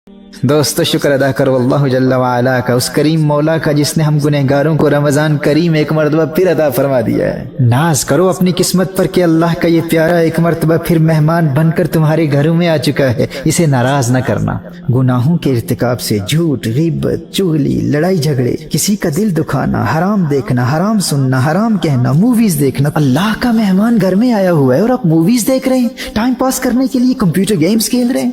دوستو شکر ادا کرو اللہ جل وعلا کا، اس کریم مولا کا جس نے ہم گنہگاروں کو رمضان کریم ایک مرتبہ پھر عطا فرما دیا ہے۔ ناز کرو اپنی قسمت پر کہ اللہ کا یہ پیارا ایک مرتبہ پھر مہمان بن کر تمہارے گھروں میں آ چکا ہے، اسے ناراض نہ کرنا۔ گناہوں کے ارتکاب سے جھوٹ، غیبت، چغلی، لڑائی جھگڑے، کسی کا دل دکھانا، حرام دیکھنا، حرام سننا، حرام کہنا، موویز دیکھنا۔ اللہ کا مہمان گھر میں آیا ہوا ہے اور آپ موویز دیکھ رہے ہیں، ٹائم پاس کرنے کے لیے کمپیوٹر گیمز کھیل رہے ہیں۔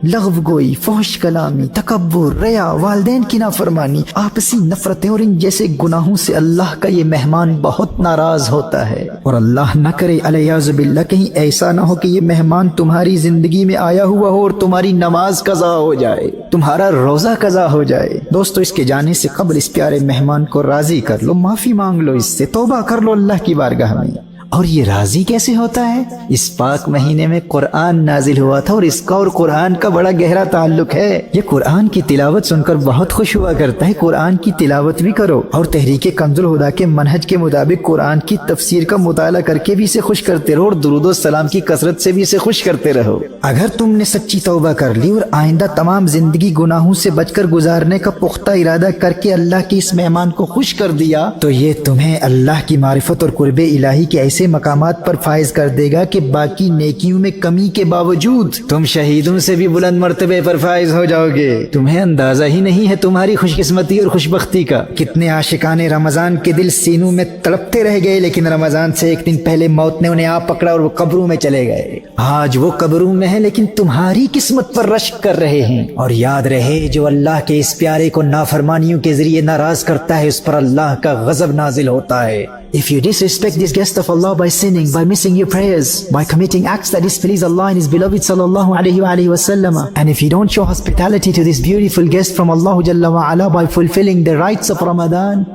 لغو گوئی، فحش کلامی، تکبر، ریا، والدین کی نافرمانی، آپسی نفرتیں اور ان جیسے گناہوں سے اللہ کا یہ مہمان بہت ناراض ہوتا ہے۔ اور اللہ نہ کرے الیاذ باللہ کہیں ایسا نہ ہو کہ یہ مہمان تمہاری زندگی میں آیا ہوا ہو اور تمہاری نماز قضا ہو جائے، تمہارا روزہ قضا ہو جائے۔ دوستو اس کے جانے سے قبل اس پیارے مہمان کو راضی کر لو، معافی مانگ لو، اس سے توبہ کر لو اللہ کی بارگاہ میں۔ اور یہ راضی کیسے ہوتا ہے؟ اس پاک مہینے میں قرآن نازل ہوا تھا اور اس کا اور قرآن کا بڑا گہرا تعلق ہے۔ یہ قرآن کی تلاوت سن کر بہت خوش ہوا کرتا ہے، قرآن کی تلاوت بھی کرو اور تحریک کنز الہدیٰ کے منہج کے مطابق قرآن کی تفسیر کا مطالعہ کر کے بھی اسے خوش کرتے رہو اور درود و سلام کی کثرت سے بھی اسے خوش کرتے رہو۔ اگر تم نے سچی توبہ کر لی اور آئندہ تمام زندگی گناہوں سے بچ کر گزارنے کا پختہ ارادہ کر کے اللہ کے اس مہمان کو خوش کر دیا تو یہ تمہیں اللہ کی معرفت اور قرب الہی کے ایسے مقامات پر فائز کر دے گا کہ باقی نیکیوں میں کمی کے باوجود تم شہیدوں سے بھی بلند مرتبے پر فائز ہو جاؤ گے۔ تمہیں اندازہ ہی نہیں ہے تمہاری خوش قسمتی اور خوش بختی کا۔ کتنے عاشقان رمضان کے دل سینوں میں تڑپتے رہ گئے، لیکن رمضان سے ایک دن پہلے موت نے انہیں آ پکڑا اور وہ قبروں میں چلے گئے۔ آج وہ قبروں میں ہیں لیکن تمہاری قسمت پر رشک کر رہے ہیں۔ اور یاد رہے جو اللہ کے اس پیارے کو نافرمانیوں کے ذریعے ناراض کرتا ہے اس پر اللہ کا غضب نازل ہوتا ہے۔ If you disrespect this guest of Allah by sinning, by missing your prayers, by committing acts that displease Allah and His beloved sallallahu alaihi wa sallam, and if you don't show hospitality to this beautiful guest from Allah Jalla wa Ala by fulfilling the rites of Ramadan,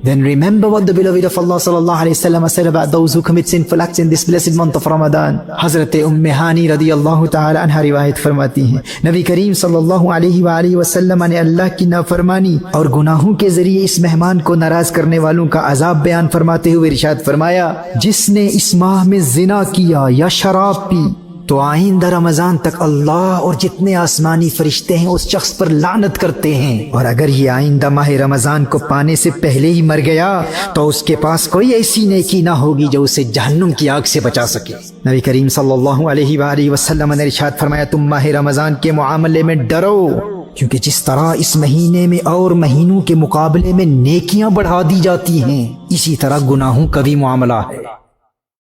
then remember what the beloved of Allah sallallahu alaihi wasallam said about those who commit sinful acts in this blessed month of Ramadan. حضرت ہانی رضی اللہ تعالی عنہ روایت فرماتی ہیں، نبی کریم صلی اللہ علیہ وسلم نے اللہ کی نافرمانی اور گناہوں کے ذریعے اس مہمان کو ناراض کرنے والوں کا عذاب بیان فرماتے ہوئے ارشاد فرمایا، جس نے اس ماہ میں زنا کیا یا شراب پی تو آئندہ رمضان تک اللہ اور جتنے آسمانی فرشتے ہیں اس شخص پر لعنت کرتے ہیں، اور اگر یہ آئندہ ماہ رمضان کو پانے سے پہلے ہی مر گیا تو اس کے پاس کوئی ایسی نیکی نہ ہوگی جو اسے جہنم کی آگ سے بچا سکے۔ نبی کریم صلی اللہ علیہ وسلم نے ارشاد فرمایا، تم ماہ رمضان کے معاملے میں ڈرو، کیونکہ جس طرح اس مہینے میں اور مہینوں کے مقابلے میں نیکیاں بڑھا دی جاتی ہیں، اسی طرح گناہوں کا بھی معاملہ ہے۔